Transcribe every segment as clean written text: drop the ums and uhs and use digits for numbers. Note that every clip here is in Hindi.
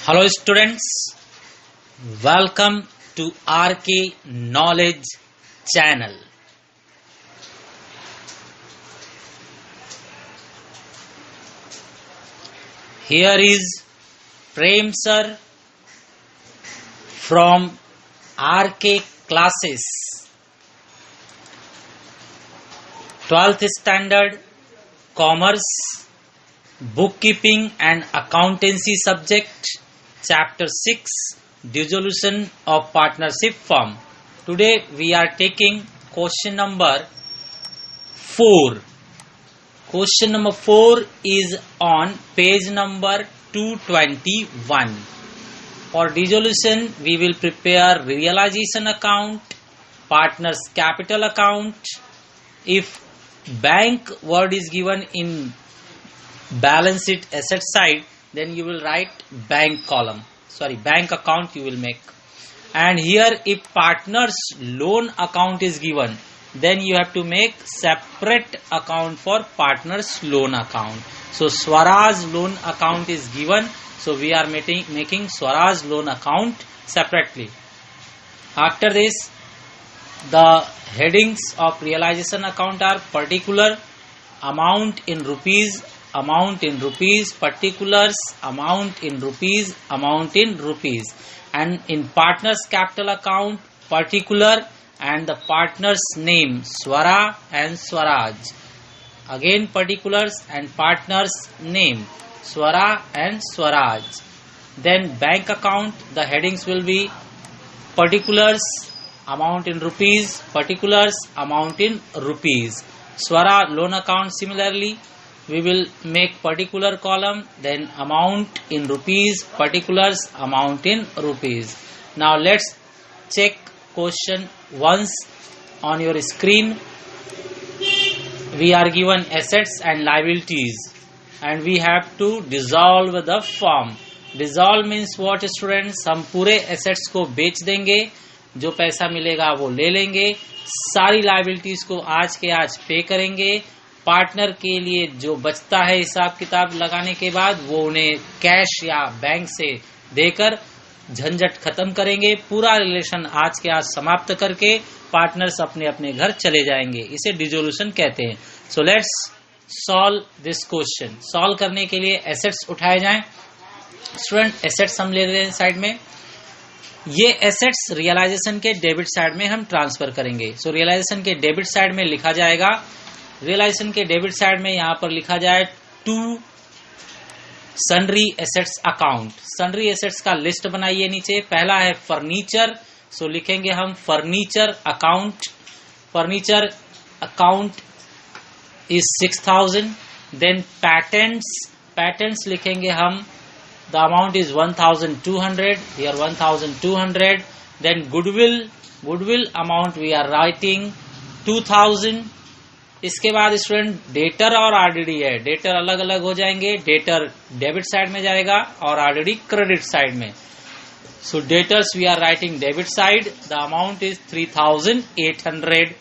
Hello students, welcome to RK Knowledge channel. Here is Prem sir from RK classes, 12th standard commerce, bookkeeping and accountancy subject, chapter 6, dissolution of partnership firm. Today we are taking question number 4. Question number 4 is on page number 221. For dissolution we will prepare realization account, partners capital account. If bank word is given in balance sheet asset side, then you will write bank account you will make. And here if partners loan account is given, then you have to make separate account for partners loan account. So Swaraj loan account is given, so we are making Swaraj loan account separately. After this, the headings of realization account are particular, amount in rupees, particulars, amount in rupees, and in partners capital account, particular and the partners name Swara and Swaraj. Again particulars and partners name Swara and Swaraj. Then bank account, the headings will be particulars, amount in rupees, particulars, amount in rupees. Swara loan account similarly, we will make particular column, then amount in rupees, particulars, amount in rupees. Now let's check question once on your screen. We are given assets and liabilities and we have to dissolve the firm. Dissolve means what students? हम पूरे assets को बेच देंगे, जो पैसा मिलेगा वो ले लेंगे, सारी लाइबिलिटीज को आज के आज पे करेंगे, पार्टनर के लिए जो बचता है हिसाब किताब लगाने के बाद वो उन्हें कैश या बैंक से देकर झंझट खत्म करेंगे, पूरा रिलेशन आज के आज समाप्त करके पार्टनर्स अपने अपने घर चले जाएंगे. इसे डिसोल्यूशन कहते हैं. So let's solve this question. Solve करने के लिए एसेट्स उठाए जाएं. स्टूडेंट एसेट्स हम ले रहे हैं साइड में. ये एसेट्स रियलाइजेशन के डेबिट साइड में हम ट्रांसफर करेंगे. सो रियलाइजेशन के डेबिट साइड में लिखा जाएगा, रियलाइजेशन के डेबिट साइड में यहां पर लिखा जाए to sundry assets account. Sundry assets का लिस्ट बनाइए नीचे. पहला है फर्नीचर, सो लिखेंगे हम furniture account. Furniture account is 6000. Then patents लिखेंगे हम, the amount is 1200, here 1200. Then goodwill amount we are writing 2000. इसके बाद स्टूडेंट डेटर और आरडीडी है. डेटर अलग अलग हो जाएंगे, डेटर डेबिट साइड में जाएगा और आरडीडी क्रेडिट साइड में. So debtors we are writing debit side, the amount is 3800.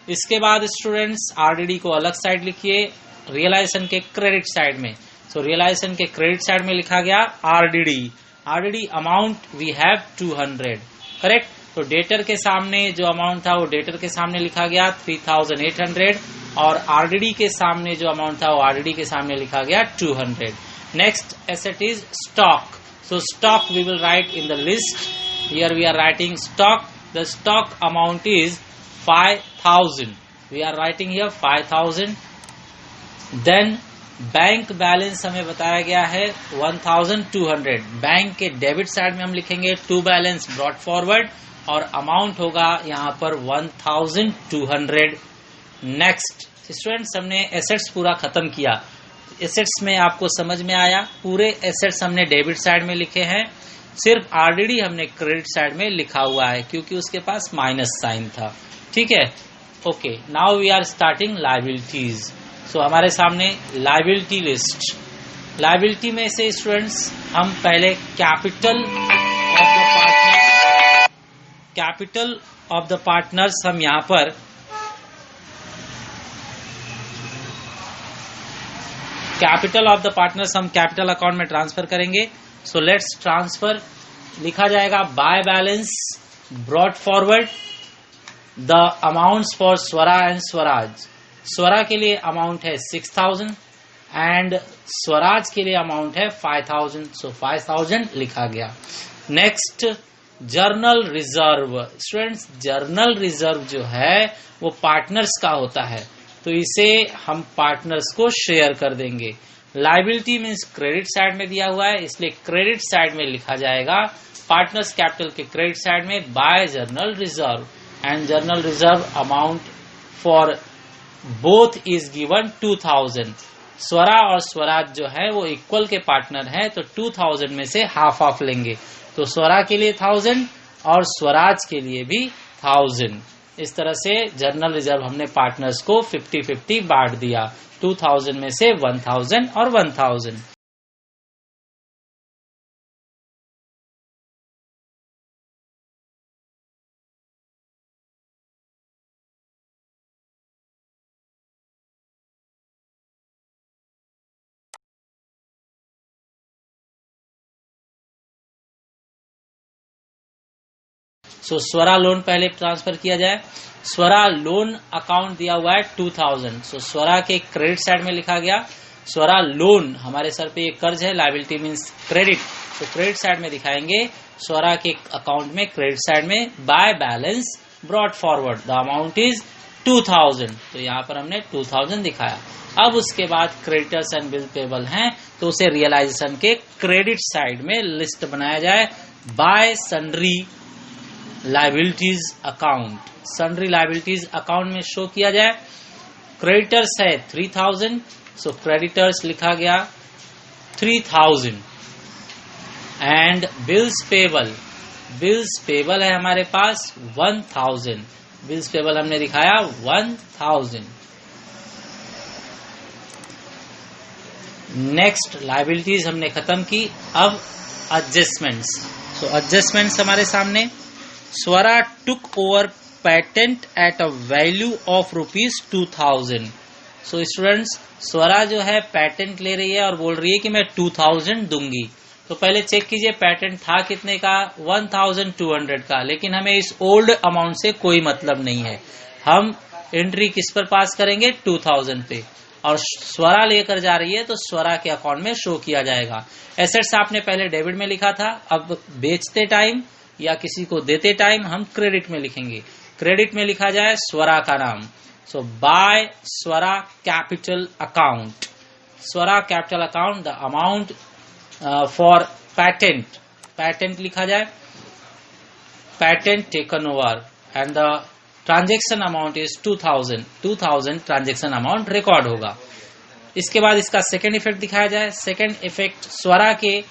इसके बाद स्टूडेंट्स आरडीडी को अलग साइड लिखिए, रियलाइजेशन के क्रेडिट साइड में. तो रियलाइजेशन के क्रेडिट साइड में लिखा गया RDD amount we have 200. Correct. तो डेटर के सामने जो अमाउंट था वो डेटर के सामने लिखा गया 3800 और आरडीडी के सामने जो अमाउंट था वो आरडीडी के सामने लिखा गया 200. Next asset is stock. So stock we will write in the list. Here we are writing stock. The stock amount is 5000. We are writing here 5000. Then bank balance हमें बताया गया है 1200. बैंक के डेबिट साइड में हम लिखेंगे टू बैलेंस ब्रॉट फॉरवर्ड और अमाउंट होगा यहाँ पर 1200. नेक्स्ट स्टूडेंट्स हमने एसेट्स पूरा खत्म किया. एसेट्स में आपको समझ में आया, पूरे एसेट्स हमने डेबिट साइड में लिखे हैं, सिर्फ आरडीडी हमने क्रेडिट साइड में लिखा हुआ है क्योंकि उसके पास माइनस साइन था. ठीक है. Okay, now we are starting liabilities. So हमारे सामने लायबिलिटी लिस्ट. लायबिलिटी में से स्टूडेंट्स हम पहले कैपिटल ऑफ द पार्टनर्स हम यहाँ पर कैपिटल ऑफ द पार्टनर्स हम कैपिटल अकाउंट में ट्रांसफर करेंगे। सो लेट्स ट्रांसफर, लिखा जाएगा by balance brought forward the amounts for Swara and Swaraj. Swara के लिए अमाउंट है 6000 एंड स्वराज के लिए अमाउंट है 5000। सो 5000 लिखा गया। Next journal reserve. Students, journal reserve जो है वो पार्टनर्स का होता है, तो इसे हम पार्टनर्स को शेयर कर देंगे। लायबिलिटी मीन्स क्रेडिट साइड में दिया हुआ है, इसलिए क्रेडिट साइड में लिखा जाएगा पार्टनर्स कैपिटल के क्रेडिट साइड में by journal reserve, and journal reserve amount for both is given 2000। Swara और स्वराज जो है वो इक्वल के पार्टनर है, तो 2000 में से हाफ ऑफ लेंगे, तो स्वरा के लिए 1000 और स्वराज के लिए भी 1000। इस तरह से जर्नल रिजर्व हमने पार्टनर्स को 50-50 बांट दिया, 2000 में से 1000 और 1000। सो स्वरा लोन पहले ट्रांसफर किया जाए। स्वरा लोन अकाउंट दिया हुआ है 2000। सो स्वरा के क्रेडिट साइड में लिखा गया स्वरा लोन, हमारे सर पे एक कर्ज है, लायबिलिटी मीन्स क्रेडिट, तो क्रेडिट साइड में दिखाएंगे स्वरा के अकाउंट में क्रेडिट साइड में bye balance brought forward the amount is 2000। तो यहाँ पर हमने 2000 दिखाया। अब उसके बाद क्रेडिटर्स एंड बिल पेबल हैं, तो उसे रियलाइजेशन के क्रेडिट साइड में लिस्ट बनाया जाए bye sundry liabilities account. Sundry liabilities account में शो किया जाए। क्रेडिटर्स है 3000, सो क्रेडिटर्स लिखा गया 3000 and bills payable, bills payable है हमारे पास 1000, बिल्स पेबल हमने दिखाया 1000। नेक्स्ट लायबिलिटीज हमने खत्म की। अब एडजस्टमेंट्स, सो एडजस्टमेंट्स हमारे सामने। Swara took over patent at a value of ₹2000। So students, Swara जो है पेटेंट ले रही है और बोल रही है कि मैं 2000 दूंगी। तो पहले चेक कीजिए पेटेंट था कितने का, 1200 का, लेकिन हमें इस ओल्ड अमाउंट से कोई मतलब नहीं है। हम एंट्री किस पर पास करेंगे, 2000 पे, और स्वरा लेकर जा रही है तो स्वरा के अकाउंट में शो किया जाएगा। एसेट्स आपने पहले डेबिट में लिखा था, अब बेचते टाइम या किसी को देते टाइम हम क्रेडिट में लिखेंगे। क्रेडिट में लिखा जाए स्वरा का नाम, so by Swara capital account, Swara capital account the amount for patent, patent लिखा जाए patent taken over and the transaction amount is 2000 transaction amount record होगा। इसके बाद इसका सेकेंड इफेक्ट दिखाया जाए। सेकेंड इफेक्ट स्वरा के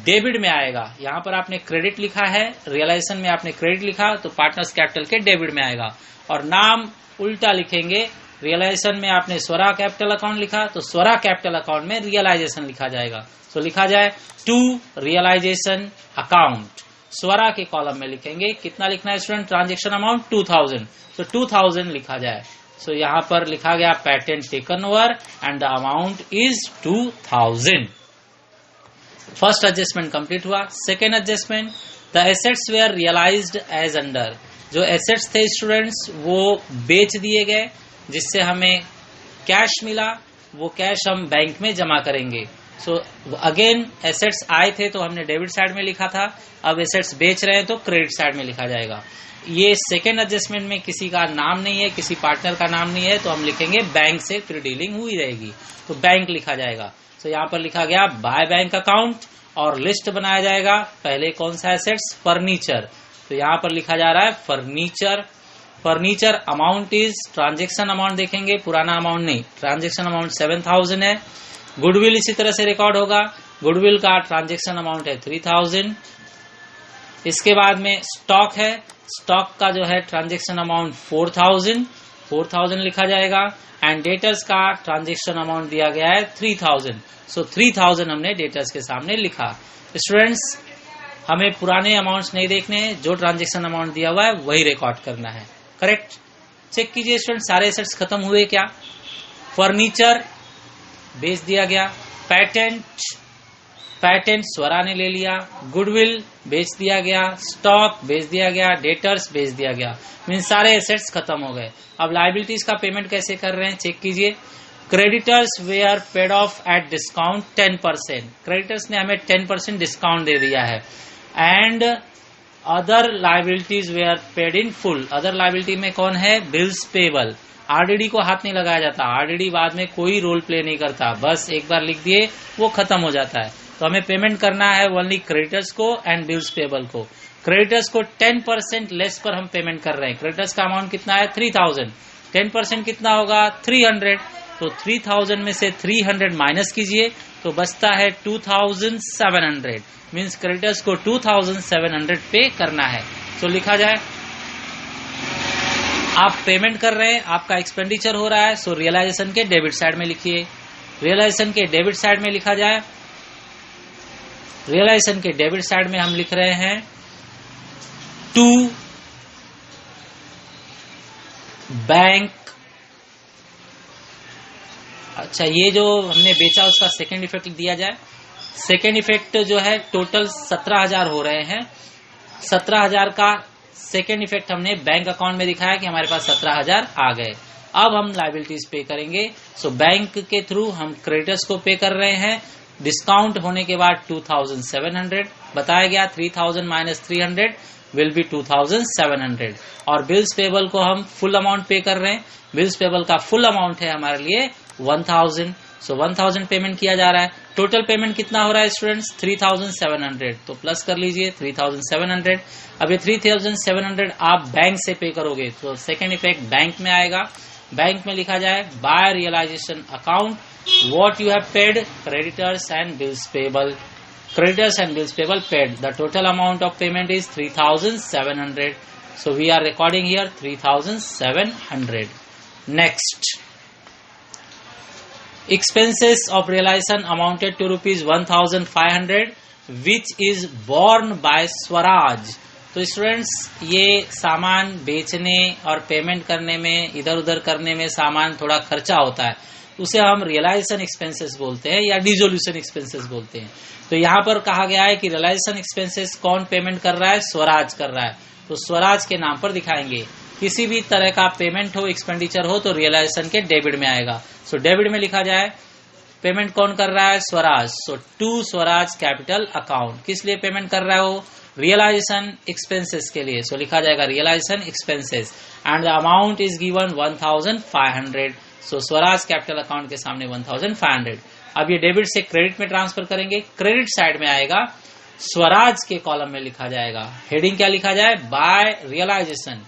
डेबिट में आएगा। यहाँ पर आपने क्रेडिट लिखा है, रियलाइजेशन में आपने क्रेडिट लिखा तो पार्टनर्स कैपिटल के डेबिट में आएगा, और नाम उल्टा लिखेंगे। रियलाइजेशन में आपने स्वरा कैपिटल अकाउंट लिखा तो स्वरा कैपिटल अकाउंट में रियलाइजेशन लिखा जाएगा। तो लिखा जाए टू रियलाइजेशन अकाउंट, स्वरा के कॉलम में लिखेंगे। कितना लिखना है स्टूडेंट, ट्रांजेक्शन अमाउंट 2000, तो 2000 लिखा जाए। सो यहाँ पर लिखा गया patent taken over and the amount is 2000। First adjustment complete हुआ। Second adjustment, the assets were realised as under, जो एसेट्स थे स्टूडेंट्स वो बेच दिए गए, जिससे हमें कैश मिला, वो कैश हम बैंक में जमा करेंगे। सो अगेन एसेट्स आए थे तो हमने डेबिट साइड में लिखा था, अब एसेट्स बेच रहे हैं तो क्रेडिट साइड में लिखा जाएगा। ये सेकेंड एडजस्टमेंट में किसी का नाम नहीं है, किसी पार्टनर का नाम नहीं है, तो हम लिखेंगे बैंक से फिर डीलिंग हुई रहेगी, तो बैंक लिखा जाएगा। तो यहाँ पर लिखा गया बाय बैंक अकाउंट और लिस्ट बनाया जाएगा। पहले कौन सा एसेट्स, फर्नीचर, तो यहाँ पर लिखा जा रहा है furniture. Furniture amount is, transaction amount देखेंगे, पुराना अमाउंट नहीं, ट्रांजेक्शन अमाउंट 7000 है। गुडविल इसी तरह से रिकॉर्ड होगा, गुडविल का ट्रांजेक्शन अमाउंट है 3000। इसके बाद में स्टॉक है, स्टॉक का जो है ट्रांजेक्शन अमाउंट 4000 लिखा जाएगा, एंड डेटर्स का ट्रांजेक्शन अमाउंट दिया गया है 3000। सो 3000 हमने डेटर्स के सामने लिखा। स्टूडेंट्स, हमें पुराने अमाउंट्स नहीं देखने हैं, जो ट्रांजेक्शन अमाउंट दिया हुआ है वही रिकॉर्ड करना है। करेक्ट, चेक कीजिए स्टूडेंट, सारे एसेट्स खत्म हुए क्या। फर्नीचर बेच दिया गया। पैटेंट स्वरा ने ले लिया। गुडविल बेच दिया गया। स्टॉक बेच दिया गया। डेटर्स बेच दिया गया। मीन सारे एसेट्स खत्म हो गए। अब लायबिलिटीज का पेमेंट कैसे कर रहे हैं चेक कीजिए। Creditors were paid off at discount 10%। Creditors ने हमें 10% डिस्काउंट दे दिया है। And other liabilities were paid in full. Other liability में कौन है? Bills payable. आरडीडी को हाथ नहीं लगाया जाता। आरडीडी बाद में कोई रोल प्ले नहीं करता, बस एक बार लिख दिए वो खत्म हो जाता है। तो हमें पेमेंट करना है ओनली क्रेडिटर्स को एंड बिल्स पेबल को। क्रेडिटर्स को 10% लेस पर हम पेमेंट कर रहे हैं। क्रेडिटर्स का अमाउंट कितना है? 3000। 10% कितना होगा? 300। तो 3000 में से 300 माइनस कीजिए तो बचता है 2700। मीन्स क्रेडिटर्स को 2700 पे करना है। तो लिखा जाए, आप पेमेंट कर रहे हैं, आपका एक्सपेंडिचर हो रहा है, सो रियलाइजेशन के डेबिट साइड में लिखिए। रियलाइजेशन के डेबिट साइड में लिखा जाए, रियलाइजेशन के डेबिट साइड में हम लिख रहे हैं टू बैंक। अच्छा, ये जो हमने बेचा उसका सेकेंड इफेक्ट दिया जाए। सेकेंड इफेक्ट जो है टोटल 17,000 हो रहे हैं। 17,000 का सेकेंड इफेक्ट हमने बैंक अकाउंट में दिखाया कि हमारे पास 17,000 आ गए। अब हम लायबिलिटीज पे करेंगे। सो बैंक के थ्रू हम क्रेडिटर्स को पे कर रहे हैं। डिस्काउंट होने के बाद 2700 बताया गया। 3000 माइनस 300 विल बी 2700। और बिल्स पेबल को हम फुल अमाउंट पे कर रहे हैं। बिल्स पेबल का फुल अमाउंट है हमारे लिए 1000। सो 1000 पेमेंट किया जा रहा है। टोटल पेमेंट कितना हो रहा है स्टूडेंट्स? 3700। तो प्लस कर लीजिए 3700। अब ये 3700 आप बैंक से पे करोगे तो सेकेंड इफेक्ट बैंक में आएगा। बैंक में लिखा जाए by realisation account what you have paid, creditors and bills payable. Creditors and bills payable paid. The total amount of payment is 3700. So we are recording here 3700. Next, expenses of realization amounted to rupees 1500 which is borne by Swaraj. तो स्टूडेंट्स, ये सामान बेचने और पेमेंट करने में, इधर उधर करने में सामान थोड़ा खर्चा होता है, उसे हम रियलाइजेशन एक्सपेंसेस बोलते हैं या डिसोल्यूशन एक्सपेंसेस बोलते हैं। तो यहाँ पर कहा गया है कि रियलाइजेशन एक्सपेंसेस कौन पेमेंट कर रहा है? स्वराज कर रहा है। तो स्वराज के नाम पर दिखाएंगे। किसी भी तरह का पेमेंट हो, एक्सपेंडिचर हो, तो रियलाइजेशन के डेबिट में आएगा। सो डेबिट में लिखा जाए पेमेंट कौन कर रहा है? स्वराज। सो टू स्वराज कैपिटल अकाउंट। किस लिए पेमेंट कर रहा है वो? रियलाइजेशन एक्सपेंसेस के लिए। सो लिखा जाएगा realisation expenses and the amount is given 1500। So Swaraj capital account के सामने 1500। अब ये डेबिट से क्रेडिट में ट्रांसफर करेंगे। क्रेडिट साइड में आएगा, स्वराज के कॉलम में लिखा जाएगा। हेडिंग क्या लिखा जाए? By realisation.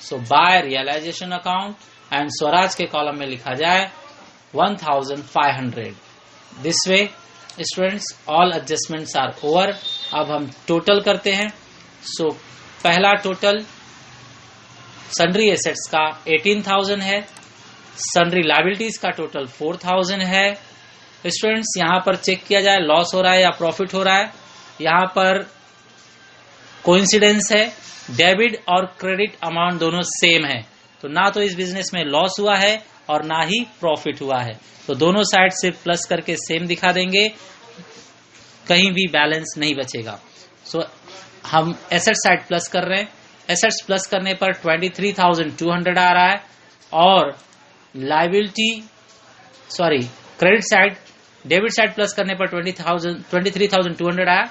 So by realisation account and Swaraj के कॉलम में लिखा जाए 1500। This way students all adjustments are over. अब हम टोटल करते हैं। सो पहला टोटल सन्ड्री एसेट्स का 18,000 है। सन्ड्री लायबिलिटीज का टोटल 4000 है। स्टूडेंट्स, यहां पर चेक किया जाए लॉस हो रहा है या प्रॉफिट हो रहा है। यहां पर कोइंसिडेंस है, डेबिट और क्रेडिट अमाउंट दोनों सेम है। तो ना तो इस बिजनेस में लॉस हुआ है और ना ही प्रॉफिट हुआ है। तो दोनों साइड से प्लस करके सेम दिखा देंगे, कहीं भी बैलेंस नहीं बचेगा। सो हम एसेट साइड प्लस कर रहे हैं। एसेट्स प्लस करने पर 23,200 आ रहा है और liability credit side, debit side plus करने पर 23,200 आया।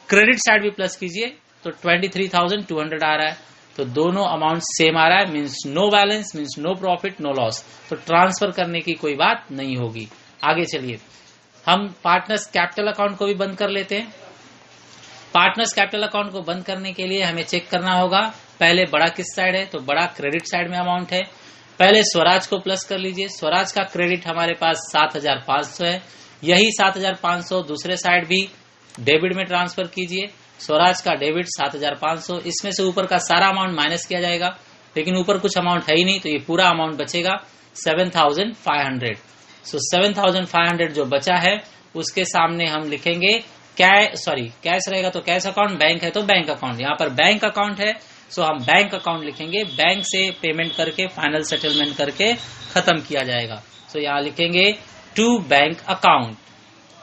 क्रेडिट साइड भी प्लस कीजिए तो 23,200 आ रहा है। तो दोनों अमाउंट सेम आ रहा है, means no balance, means no profit, no loss. तो ट्रांसफर करने की कोई बात नहीं होगी। आगे चलिए, हम पार्टनर्स कैपिटल अकाउंट को भी बंद कर लेते हैं। पार्टनर्स कैपिटल अकाउंट को बंद करने के लिए हमें चेक करना होगा पहले बड़ा किस साइड है। तो बड़ा क्रेडिट साइड में अमाउंट है। पहले स्वराज को प्लस कर लीजिए। स्वराज का क्रेडिट हमारे पास 7,500 है। यही 7,500 दूसरे साइड भी डेबिट में ट्रांसफर कीजिए। स्वराज का डेबिट 7,500, इसमें से ऊपर का सारा अमाउंट माइनस किया जाएगा, लेकिन ऊपर कुछ अमाउंट है ही नहीं, तो ये पूरा अमाउंट बचेगा 7,500। सो 7,500 जो बचा है उसके सामने हम लिखेंगे कैश रहेगा तो कैश अकाउंट, बैंक है तो बैंक अकाउंट। यहाँ पर बैंक अकाउंट है, सो हम बैंक अकाउंट लिखेंगे। बैंक से पेमेंट करके फाइनल सेटलमेंट करके खत्म किया जाएगा। सो यहाँ लिखेंगे टू बैंक अकाउंट।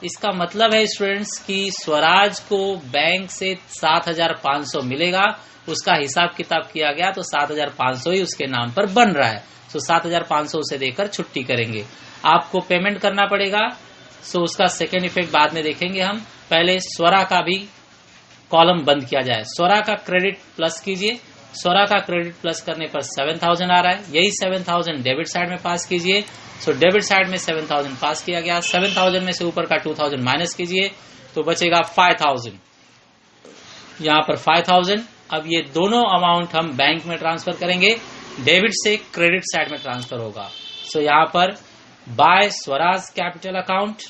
इसका मतलब है स्टूडेंट्स कि स्वराज को बैंक से 7,500 मिलेगा, उसका हिसाब किताब किया गया तो 7,500 ही उसके नाम पर बन रहा है। सो 7,500 उसे देकर छुट्टी करेंगे। आपको पेमेंट करना पड़ेगा। सो उसका सेकेंड इफेक्ट बाद में देखेंगे हम। पहले स्वरा का भी कॉलम बंद किया जाए। स्वरा का क्रेडिट प्लस कीजिए। स्वरा का क्रेडिट प्लस करने पर 7,000 आ रहा है। यही 7,000 डेबिट साइड में पास कीजिए। सो डेबिट साइड में 7,000 पास किया गया। 7,000 में से ऊपर का 2,000 माइनस कीजिए तो बचेगा 5,000। यहाँ पर 5,000। अब ये दोनों अमाउंट हम बैंक में ट्रांसफर करेंगे। डेबिट से क्रेडिट साइड में ट्रांसफर होगा। सो यहाँ पर by Swaraj capital account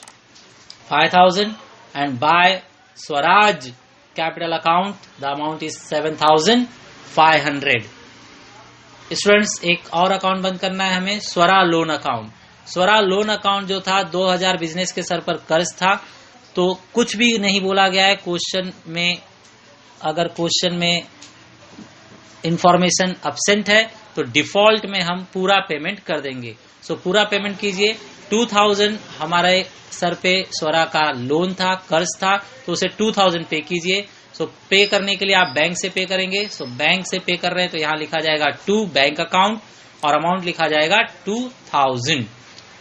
5,000 and by Swaraj capital account the amount is 7,500। Students एक और अकाउंट बंद करना है हमें, Swara loan account. Swara loan account जो था 2,000 बिजनेस के सर पर कर्ज था। तो कुछ भी नहीं बोला गया है क्वेश्चन में। अगर क्वेश्चन में इंफॉर्मेशन अब्सेंट है तो डिफॉल्ट में हम पूरा पेमेंट कर देंगे। सो पूरा पेमेंट कीजिए। 2,000 हमारे सर पे स्वरा का लोन था, कर्ज था, तो उसे 2,000 पे कीजिए। सो पे करने के लिए आप बैंक से पे करेंगे। सो बैंक से पे कर रहे हैं तो यहाँ लिखा जाएगा टू बैंक अकाउंट और अमाउंट लिखा जाएगा 2,000।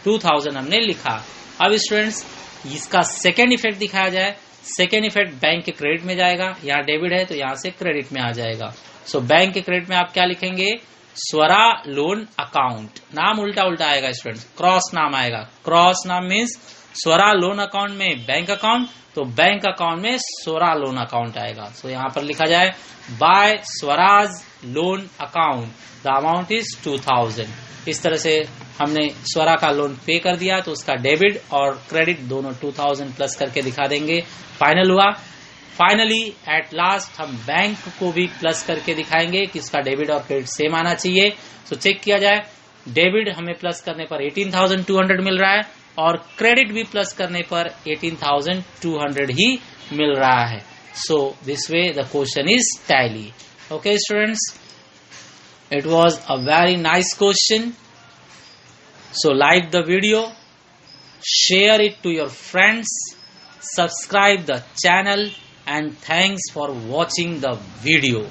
2,000 हमने लिखा। अब स्टूडेंट्स इसका सेकेंड इफेक्ट दिखाया जाए। सेकेंड इफेक्ट बैंक के क्रेडिट में जाएगा। यहाँ डेबिट है तो यहाँ से क्रेडिट में आ जाएगा। सो बैंक के क्रेडिट में आप क्या लिखेंगे, स्वरा लोन अकाउंट। नाम उल्टा उल्टा आएगा स्टूडेंट्स, क्रॉस नाम आएगा। क्रॉस नाम मीन्स स्वरा लोन अकाउंट में बैंक अकाउंट, तो बैंक अकाउंट में स्वरा लोन अकाउंट आएगा। सो यहाँ पर लिखा जाए by Swaraj loan account the amount is 2,000। इस तरह से हमने स्वरा का लोन पे कर दिया तो उसका डेबिट और क्रेडिट दोनों 2,000 प्लस करके दिखा देंगे। फाइनल हुआ। फाइनली एट लास्ट हम बैंक को भी प्लस करके दिखाएंगे कि इसका डेबिट और क्रेडिट सेम आना चाहिए। सो चेक किया जाए। डेबिट हमें प्लस करने पर 18,200 मिल रहा है और क्रेडिट भी प्लस करने पर 18,200 ही मिल रहा है। So this way the question is tally. Okay students, it was a very nice question. So like the video, share it to your friends, subscribe the channel, and thanks for watching the video.